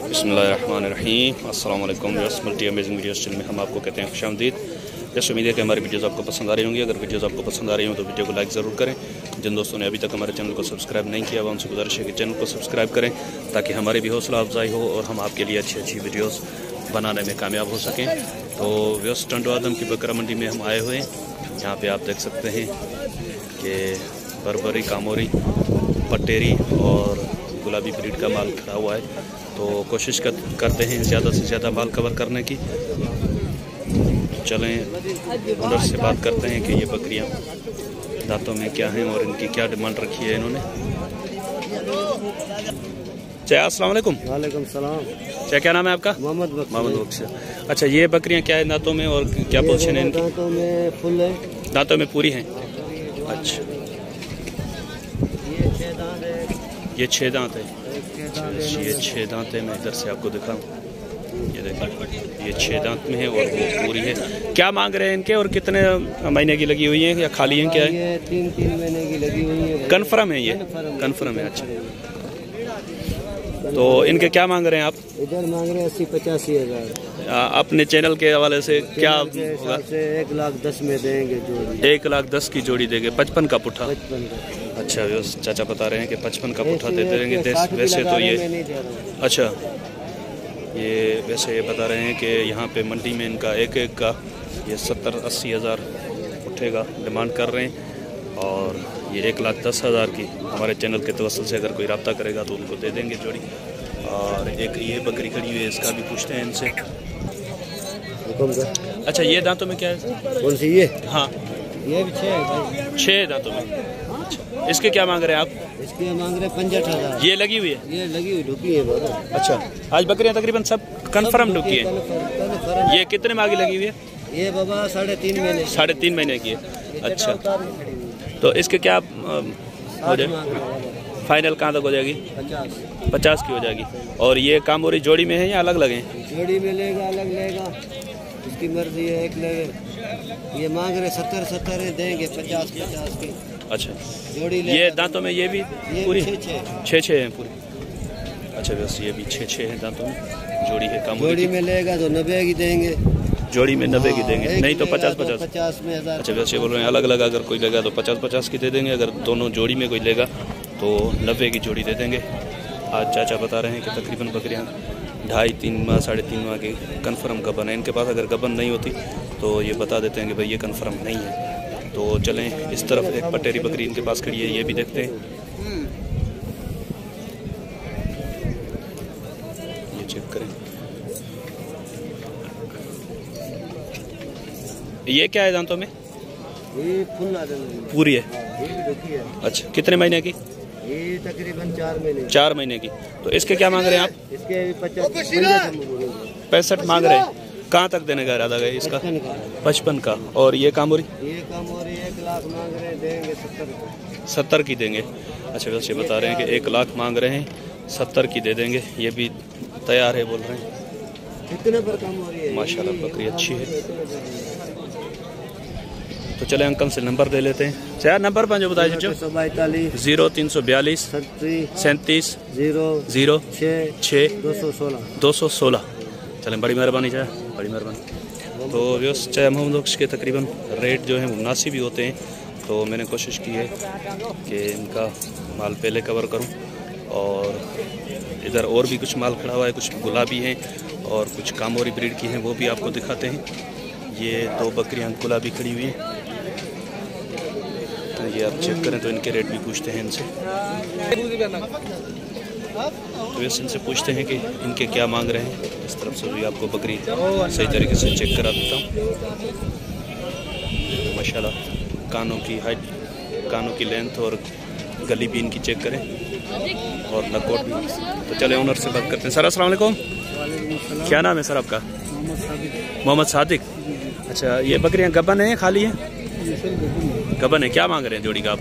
बिस्मिल्लाहिर्रहमानिर्रहीम। अस्सलाम वालेकुम। मल्टी अमेजिंग वीडियोस चैनल में हम आपको कहते हैं खुशामदीद। जैसे उम्मीद है कि हमारी वीडियोस आपको पसंद आ रही होंगी। अगर वीडियोस आपको पसंद आ रही हो तो वीडियो को लाइक ज़रूर करें। जिन दोस्तों ने अभी तक हमारे चैनल को सब्सक्राइब नहीं किया हुआ उनसे गुजारिश है कि चैनल को सब्सक्राइब करें ताकि हमारी भी हौसला अफजाई हो और हम आपके लिए अच्छी अच्छी वीडियोज़ बनाने में कामयाब हो सकें। तो व्यस्त टंडो आदम की बकरा मंडी में हम आए हुए हैं। यहाँ पर आप देख सकते हैं कि बरबरी, कामोरी, पटेरी और गुलाबी ब्रीड का माल खड़ा हुआ है। तो कोशिश करते हैं ज़्यादा से ज़्यादा माल कवर करने की। चलें ओनर से बात करते हैं कि ये बकरियां दांतों में क्या हैं और इनकी क्या डिमांड रखी है इन्होंने। चाचा अस्सलाम वालेकुम। वालेकुम सलाम। चाचा क्या नाम है आपका? मोहम्मद बख्श। अच्छा, ये बकरियां क्या है दांतों में और क्या पोजीशन है इनकी? दांतों में फुल है, दांतों में पूरी हैं। अच्छा, ये 6 दांत है। ये 6 दांत है। मैं इधर से आपको दिखाऊं, ये देखिए ये 6 दांत में है और वो पूरी है। क्या मांग रहे हैं इनके और कितने महीने की लगी हुई है या खाली हैं? क्या है? ये 3 महीने की लगी हुई है। कन्फर्म है? ये कन्फर्म है। अच्छा, तो इनके क्या मांग रहे हैं आप? इधर मांग रहे हैं 80-85 हज़ार। अपने चैनल के हवाले से क्या होगा? 1,10,000 में देंगे जोड़ी। 1,10,000 की जोड़ी देंगे। 55 का पुट्ठा। 55 का। अच्छा, चाचा बता रहे हैं कि 55 का पुट्ठा दे देंगे। वैसे तो ये अच्छा, ये वैसे ये बता रहे हैं कि यहाँ पे मंडी में इनका एक का ये 70-80 हज़ार पुट्ठे का डिमांड कर रहे हैं और ये 1,10,000 की हमारे चैनल के तवस्सुल से अगर कोई रब्ता करेगा तो उनको दे देंगे जोड़ी। और एक ये बकरी खड़ी हुई है, इसका भी पूछते हैं इनसे। अच्छा, ये दांतों में क्या है? कौन सी ये? हाँ, ये भी 6 है भाई। 6 दांतों में। अच्छा, इसके क्या मांग रहे हैं आप? इसके मांग रहे 65,000। ये लगी हुई है? ये लगी हुई ढुकी है बाबा। अच्छा, आज बकरियां तकरीबन सब कन्फर्म ढुकी है। ये कितने माह की लगी हुई है? ये बाबा 3.5 महीने। 3.5 महीने की है। अच्छा, तो इसके क्या हो जाए? फाइनल कहाँ तक हो जाएगी? 50 की हो जाएगी। और ये कामोरी जोड़ी में है या अलग अलग है? जोड़ी में लेगा, अलग लेगा, इसकी मर्जी है। एक लेगा। ये मांग रहे 70 है, देंगे 50 की। अच्छा, जोड़ी ये दांतों में ये भी पूरी 6 हैं पूरी। अच्छा, बस ये भी 6 हैं दांतों में। जोड़ी है कामोरी। जोड़ी में लेगा तो 90 की देंगे। जोड़ी में 90 की देंगे, नहीं तो 50 में 1000। अच्छा, वैसे बोल रहे हैं अलग अलग अगर कोई लेगा तो 50 की दे देंगे। अगर दोनों जोड़ी में कोई लेगा तो 90 की जोड़ी दे देंगे। आज चाचा बता रहे हैं कि तकरीबन बकरियां 2.5-3 माह 3.5 माह की कन्फर्म गबन है इनके पास। अगर गबन नहीं होती तो ये बता देते हैं कि भाई ये कन्फर्म नहीं है। तो चलें इस तरफ एक पटेरी बकरी इनके पास खड़ी है, ये भी देखते हैं। ये चेक करें, ये क्या है दांतों में? ये फुल पूरी है। है। अच्छा, कितने महीने की? ये तकरीबन 4 महीने की। तो इसके क्या मांग रहे हैं आप? इसके 65 मांग रहे हैं। कहाँ तक देने का इरादा है इसका? 55 का। और ये कामोरी? ये कामोरी 1 लाख मांग रहे हैं, देंगे 70 की देंगे। अच्छा, वैसे बता रहे हैं कि 1 लाख मांग रहे हैं, 70 की दे देंगे। ये भी तैयार है बोल रहे हैं। कितने पर कामोरी है? माशाल्लाह बकरी अच्छी है। तो चले अंकल से नंबर दे लेते हैं। चाहे नंबर पर जो बताइए। 0342 37 0 6 216। चलें, बड़ी मेहरबानी चाहे, बड़ी मेहरबानी। तो व्यवस्था चाहे मोहम्मद बख्श के तकरीबन रेट जो है मुनासिब ही होते हैं। तो मैंने कोशिश की है कि इनका माल पहले कवर करूं। और इधर और भी कुछ माल खड़ा हुआ है, कुछ गुलाबी हैं और कुछ कामोरी ब्रीड की हैं, वो भी आपको दिखाते हैं। ये 2 बकरियां गुलाबी खड़ी हुई हैं, तो ये आप चेक करें। तो इनके रेट भी पूछते हैं इनसे। तो वैसे इनसे पूछते हैं कि इनके क्या मांग रहे हैं। इस तरफ से भी आपको बकरी सही तरीके से चेक करा देता हूँ। माशाल्लाह कानों की हाइट, कानों की लेंथ और गली भी इनकी चेक करें और लकोट भी। तो चले ओनर से बात करते हैं। सर अस्सलाम वालेकुम। क्या नाम है सर आपका? मोहम्मद सादिक। अच्छा, ये बकरियां गबन है खाली है? गबन है। क्या मांग रहे हैं जोड़ी का आप?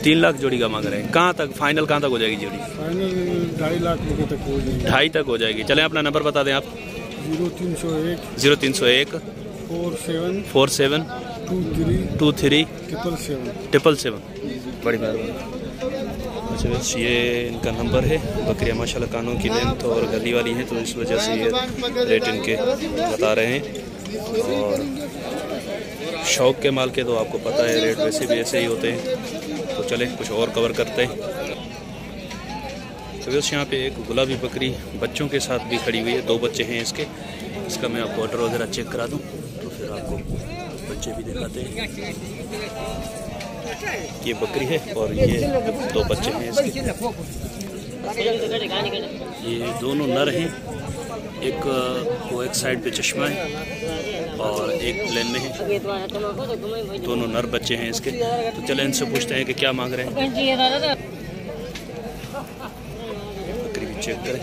3 लाख जोड़ी का मांग रहे हैं। कहाँ तक फाइनल, कहाँ तक हो जाएगी जोड़ी? फाइनल 2.5 लाख तक हो जाएगी। 2.5 तक हो जाएगी। चलें अपना नंबर बता दें आप। 0301 47 23 777। बड़ी मेहरबानी। अच्छा बस ये इनका नंबर है। बकरियाँ माशाल्लाह कानों की लेंथ और गली वाली हैं, तो इस वजह से ये रेट इनके बता रहे हैं। और शौक के माल के तो आपको पता है रेट वैसे भी ऐसे ही होते हैं। तो चले कुछ और कवर करते हैं। तो बस यहाँ पे एक गुलाबी बकरी बच्चों के साथ भी खड़ी हुई है, 2 बच्चे हैं इसके। इसका मैं आपको ऑर्डर वगैरह चेक करा दूँ तो फिर आपको बच्चे भी दिखाते हैं। ये बकरी है और ये 2 बच्चे हैं इसके। ये दोनों नर हैं, एक को एक साइड पे चश्मा है और एक प्लेन में है। दोनों नर बच्चे हैं इसके। तो चले इनसे पूछते हैं कि क्या मांग रहे हैं। बकरी भी चेक करें।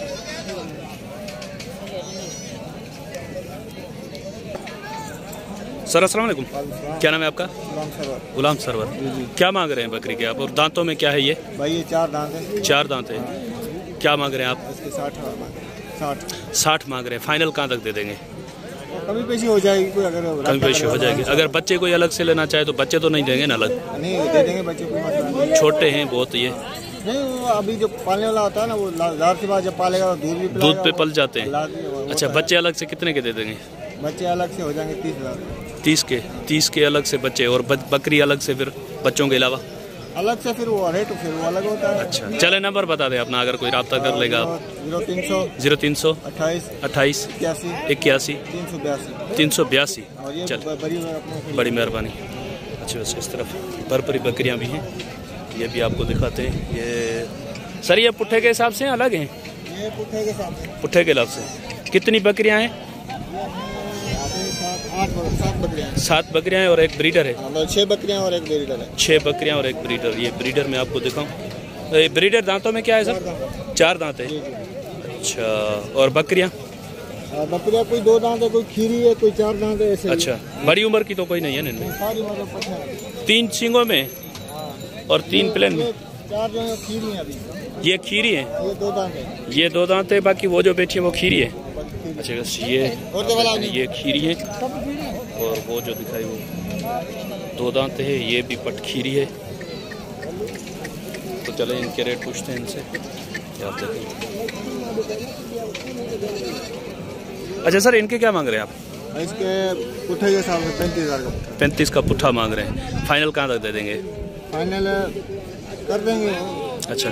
सर अस्सलाम वालेकुम, क्या नाम है आपका? गुलाम सरवर। क्या मांग रहे हैं बकरी के आप? और दांतों में क्या है ये? भाई ये 4 दांत है। 4 दांत है। क्या मांग रहे हैं आप? इसके 60 मांग रहे हैं। फाइनल कहाँ तक दे देंगे? कमी पेशी हो जाएगी कोई, अगर कमी पेशी हो जाएगी। अगर बच्चे कोई अलग से लेना चाहे तो बच्चे तो नहीं देंगे ना अलग? नहीं दे देंगे बच्चे, कोई मसला नहीं। छोटे हैं बहुत ये? नहीं, वो अभी जो पालने वाला होता है ना, वो ज़ाहिर सी बात जब पालेगा दूध भी दूध पे पल जाते हैं। अच्छा, बच्चे अलग से कितने के दे देंगे? बच्चे अलग से हो जाएंगे 30,000। 30 के अलग से बच्चे, और बकरी अलग से फिर बच्चों के अलावा अलग से फिर वो रेट फिर वो अलग होता है। अच्छा, चले नंबर बता दें अपना, अगर कोई रब्ता कर लेगा। 0300 28 81 382। चल, बड़ी मेहरबानी। अच्छा, बस इस तरफ भरपूरी बकरियां भी हैं, ये भी आपको दिखाते हैं। ये सर ये पुट्ठे के हिसाब से अलग हैं? ये पुट्ठे के हिसाब से। पुट्ठे के हिसाब से कितनी बकरियां हैं? 7 बकरियां हैं और एक ब्रीडर है। 6 बकरियां और एक ब्रीडर है। 6 बकरियां और एक ब्रीडर। ये ब्रीडर मैं आपको दिखाऊं। ब्रीडर दांतों में क्या है सर? 4 दांत है। अच्छा, और बकरियां? बकरियां कोई 2 दांत है, कोई खीरी है, कोई 4 दांत है ऐसे। अच्छा, बड़ी उम्र की तो कोई नहीं है इनमें? 3 सींगों में और 3 प्लेन में। 4 जो है खीरी है अभी। ये खीरी है? ये 2 दांत है। ये 2 दांत है, बाकी वो जो बैठी है वो खीरी है। अच्छा, बस ये खीरी है और वो जो दिखाई वो 2 दांत है। ये भी पट खीरी है। तो चले इनके रेट पूछते हैं इनसे। अच्छा सर, इनके क्या मांग रहे हैं आप? इसके पुट्ठे के हिसाब से 35,000 का। 35 का पुट्ठा मांग रहे हैं। फाइनल कहाँ तक दे देंगे? फाइनल कर देंगे। अच्छा,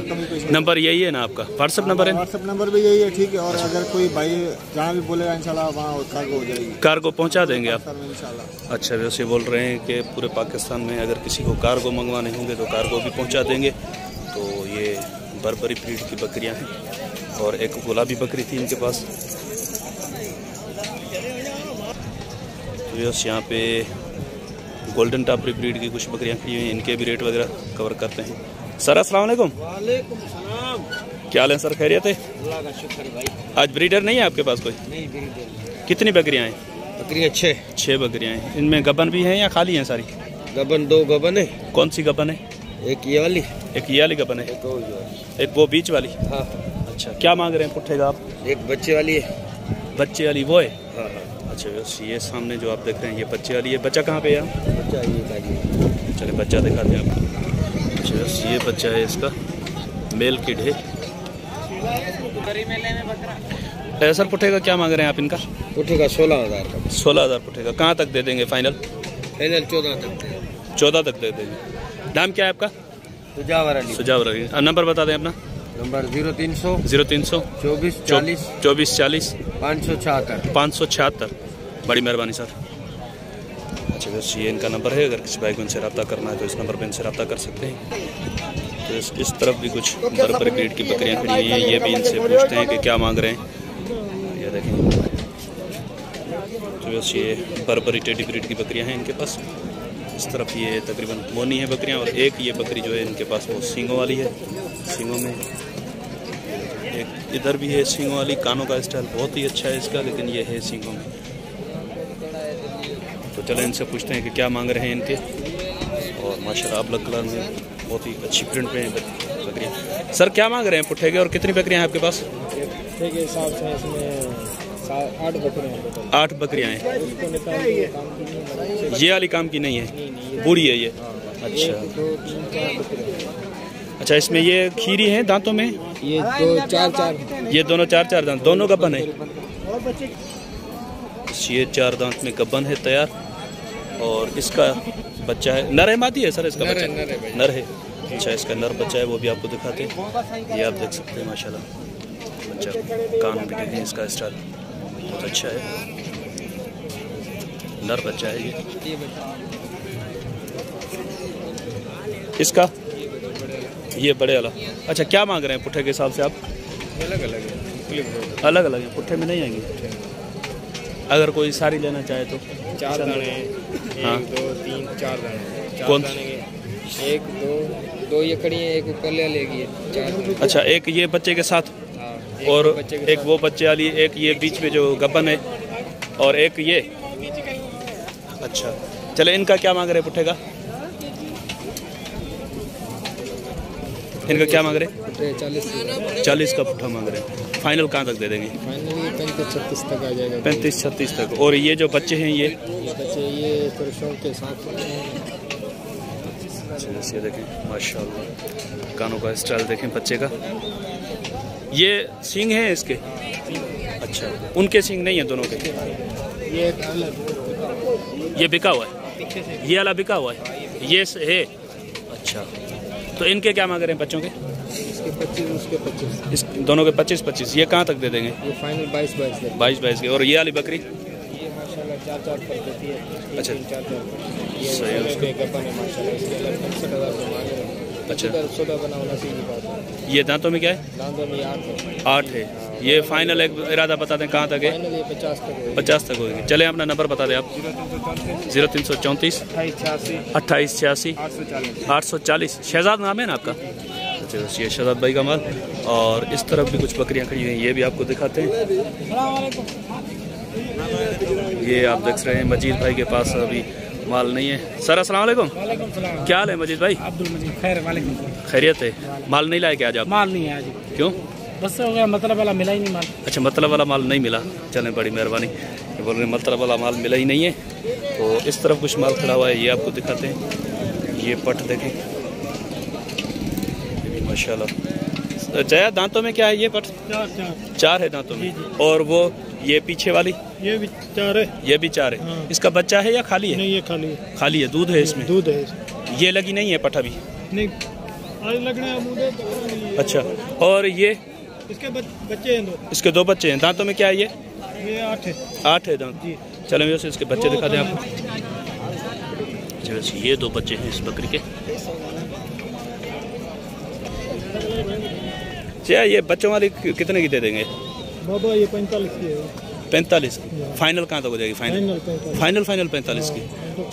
नंबर यही है ना आपका? व्हाट्सएप नंबर है? व्हाट्सएप नंबर भी यही है, ठीक है। और अगर कोई भाई जहाँ भी बोलेगा इंशाल्लाह वहाँ कार्गो हो जाएगी। कार्गो पहुँचा देंगे आप? इंशाल्लाह। अच्छा, वैसे बोल रहे हैं कि पूरे पाकिस्तान में अगर किसी को कार्गो मंगवाने होंगे तो कार्गो भी पहुँचा देंगे। तो ये बर्बरी ब्रीड की बकरियाँ हैं और एक गुलाबी बकरी थी इनके पास। तो बस यहाँ पे गोल्डन टापरी ब्रीड की कुछ बकरियाँ खड़ी हुई हैं, इनके भी रेट वगैरह कवर करते हैं। सर अस्सलाम वालेकुम। वालेकुम सलाम। क्या हाल है सर, खैरियत है? अल्लाह का शुक्र भाई। आज ब्रीडर नहीं है आपके पास कोई? नहीं ब्रीडर। कितनी बकरियाँ हैं? बकरियाँ 6 बकरियाँ हैं। इनमें गबन भी हैं या खाली हैं सारी? गबन 2 गबन है। कौन सी गबन है? एक ये वाली, एक ये वाली गबन है, एक वो बीच वाली। हाँ। अच्छा, क्या मांग रहे हैं पुट्ठे का आप? एक बच्चे वाली है। बच्चे वाली वो है? हाँ। अच्छा, बस ये सामने जो आप देख रहे हैं ये बच्चे वाली है। बच्चा कहाँ पे है? बच्चा ये चले बच्चा दिखाते हैं आपको। अच्छा, बस ये बच्चा है इसका, मेल किड है। सर पुट्ठे का क्या मांग रहे हैं आप इनका? पुट्ठे का 16,000 का। 16,000 पुट्ठे का। कहाँ तक दे देंगे फाइनल? फाइनल 14 तक। 14 तक दे देंगे। नाम क्या है आपका? सुजावर अली। सुजावर अली। नंबर बता दें अपना। नंबर 0300 24 40 576। बड़ी मेहरबानी सर। अच्छा, बस ये इनका नंबर है, अगर किसी भाई को इनसे रब्ता करना है तो इस नंबर पर इनसे रब्ता कर सकते हैं। तो इस तरफ भी कुछ बर्बरी ब्रीड की बकरियां खड़ी हुई हैं, ये भी इनसे पूछते हैं कि क्या मांग रहे हैं। ये देखें, तो बस ये बर्बरी टेडी ब्रीड की बकरियां हैं इनके पास। इस तरफ ये तकरीबन मोनी है बकरियां, और एक ये बकरी जो है इनके पास वो सींगों वाली है। सींगों में एक इधर भी है सींगों वाली। कानों का स्टाइल बहुत ही अच्छा है इसका, लेकिन ये है सींगों में। तो चलो इनसे पूछते हैं कि क्या मांग रहे हैं इनके। और माशाल्लाह ब्लैक कलर में बहुत ही अच्छी प्रिंट में बकरियाँ। सर क्या मांग रहे हैं पुट्ठे के, और कितनी बकरियाँ हैं आपके पास? पुट्ठे के हिसाब से इसमें 8 बकरियाँ हैं। 8 बकरियाँ हैं। ये वाली काम की नहीं है, बूढ़ी है ये? अच्छा, अच्छा, इसमें ये खीरी है दांतों में, ये दो चार ये दोनों 4 दांत, दोनों गब्बन है। ये 4 दांत में गब्बन है तैयार। और इसका बच्चा है, नर है मादी है सर? इसका बच्चा नर है। अच्छा, इसका नर बच्चा है, वो भी आपको दिखाते हैं। ये आप देख सकते हैं माशाल्लाह बच्चा, कान भी देखें, इसका स्टाइल बहुत अच्छा है। नर बच्चा है ये। इसका ये बड़े वाला। अच्छा, क्या मांग रहे हैं पुट्ठे के हिसाब से आप? अलग अलग है, अलग अलग है, पुट्ठे में नहीं आएंगे। अगर कोई सारी लेना चाहे तो 4 दाने हैं। 1 2 3 4 दाने। कौन? 1 2 ये खड़ी है, एक ऊपर ले लेगी 4। अच्छा, एक ये बच्चे के साथ, और एक वो बच्चे वाली, एक ये बीच में जो गब्बन है, और एक ये। अच्छा, चले, इनका क्या मांग रहे पुट्ठे का? इनका क्या मांग रहे? 40 का पुट्ठा मांग रहे हैं। फाइनल कहाँ तक दे देंगे? फाइनली 35-36 तक आ जाएगा। 35-36 तक। और ये जो बच्चे हैं ये बच्चे ये पुरुषों के साथ। ये देखें माशाल्लाह, कानों का स्टाइल देखें बच्चे का। ये सींग है इसके? अच्छा, उनके सींग नहीं है दोनों के? ये बिका हुआ है, ये वाला बिका हुआ है, ये है। अच्छा, तो इनके क्या मांग रहे हैं बच्चों के? इसके 25, उसके 25। इस दोनों के 25-25। ये कहाँ तक दे देंगे? ये फाइनल 22-22 है। 22-22 के। और ये वाली बकरी? ये माशाल्लाह 4-4 पर देती है। अच्छा, 4-4 सही है। इसके गप्पा है माशाल्लाह, इसके अलग 65,000 से मांग रहे हैं। अच्छा, सौदा बना होना सीधी बात है। ये दांतों में क्या है? दांतों में 8 है। 8 है। ये फाइनल एक इरादा बता दें कहाँ तक है? फाइनल ये 50 तक है। 50 तक होगी। चले, अपना नंबर बता दें आप। 0334 2886 840। शहजाद नाम है ना आपका? अच्छा, ये शहजाद भाई का माल। और इस तरफ भी कुछ बकरियां खड़ी हुई हैं, ये भी आपको दिखाते हैं। ये आप देख रहे हैं मजीद भाई के पास अभी माल नहीं है। सर अस्सलाम वालेकुम। क्या हाल है मजीद भाई? अब्दुल मजीद। खैर, वालेकुम। खैरियत है। माल नहीं लाए क्या आज आप? माल नहीं है आज। क्यों? बस हो गया, मतलब वाला मिला ही नहीं माल। अच्छा, मतलब वाला माल नहीं मिला। चलें, बड़ी मेहरबानी। ये बोल रहे हैं मतलब वाला माल मिला ही नहीं है। तो इस तरफ कुछ माल खड़ा हुआ है, ये आपको दिखाते हैं। ये पट देखें माशाल्लाह। जया, दांतों में क्या है ये पट? 4 है दांतों में। और वो ये पीछे वाली? ये भी 4 है। ये भी 4 है। हाँ। इसका बच्चा है या खाली है? नहीं, ये खाली है। खाली है। दूध है इसमें? दूध है। ये लगी नहीं है पट अभी? नहीं, आज लगने है। अच्छा, और ये इसके बच्चे हैं 2। इसके 2 बच्चे हैं। दांतों में क्या है ये? 8 है। 8 है दांत। चलो, वैसे इसके बच्चे दिखा दें आपको। ये 2 बच्चे हैं इस बकरी के। क्या ये बच्चों वाली कितने की दे देंगे बाबा? ये 45 की है। 45 की। फाइनल कहाँ तक हो जाएगी? फाइनल 45 की।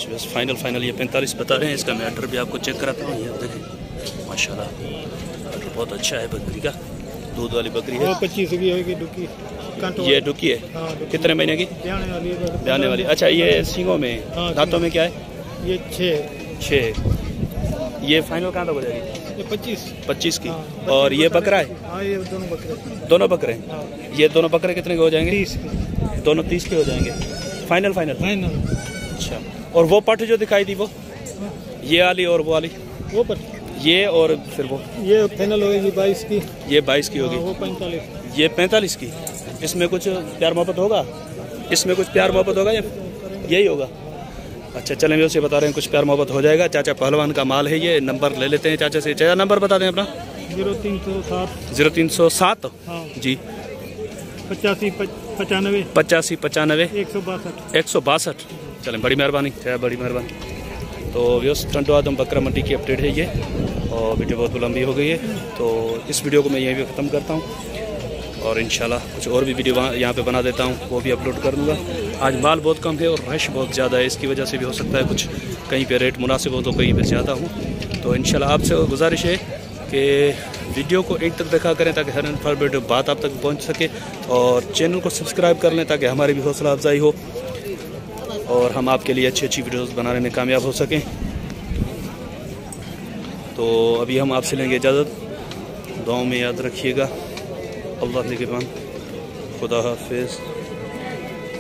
बस फाइनल ये 45 बता रहे हैं। इसका मैं ऑर्डर भी आपको चेक कराता हूँ। ये देखें माशाल्लाह, ऑर्डर बहुत अच्छा है बकरी का। दूध वाली बकरी है। 25 की होगी डुकी। ये डुकी है। हाँ, कितने महीने की? ब्याने वाली। अच्छा, ये सींगों में? हाँ, दांतों में क्या है? ये 6। ये फाइनल कहाँ तक हो जाएगी? 25 की। हाँ, और ये बकरा है? हाँ, ये दोनों बकरे। दोनों बकरे हैं। हाँ। ये दोनों बकरे कितने के हो जाएंगे? 30 की। दोनों 30 के हो जाएंगे। फाइनल। अच्छा, और वो पट जो दिखाई दी वो? ये वाली और वो वाली? वो पर ये और फिर वो? ये फाइनल होगी 22 की। ये 22 की होगी। वो 45। ये 45 की। इसमें कुछ प्यार मोहब्बत होगा? इसमें कुछ प्यार मोहब्बत होगा या यही होगा? अच्छा, चलें, मैं उसे बता रहे हैं कुछ प्यार मोहब्बत हो जाएगा। चाचा पहलवान का माल है ये। नंबर ले लेते हैं चाचा से। चाचा नंबर बता दें अपना। 0307 हाँ जी 85 95 162। 162। चलें, बड़ी मेहरबानी चाचा, बड़ी मेहरबानी। तो व्यवस्थित टंडो आदम बकरा मंडी की अपडेट है ये, और वीडियो बहुत लंबी हो गई है। तो इस वीडियो को मैं यहीं पे ख़त्म करता हूँ, और इंशाल्लाह कुछ और भी वीडियो यहाँ पे बना देता हूँ, वो भी अपलोड कर दूँगा। आज माल बहुत कम है और रश बहुत ज़्यादा है, इसकी वजह से भी हो सकता है कुछ कहीं पे रेट मुनासिब हो तो कहीं पे ज़्यादा हो। तो इंशाल्लाह आपसे गुजारिश है कि वीडियो को एंड तक देखा करें ताकि हर इन्फॉर्मेटिव बात आप तक पहुँच सके, और चैनल को सब्सक्राइब कर लें ताकि हमारी भी हौसला अफजाई हो और हम आपके लिए अच्छी अच्छी वीडियोस बनाने में कामयाब हो सकें। तो अभी हम आपसे लेंगे इजाज़त। दुआओं में याद रखिएगा। अल्लाह निगहबान। खुदा हाफिज़।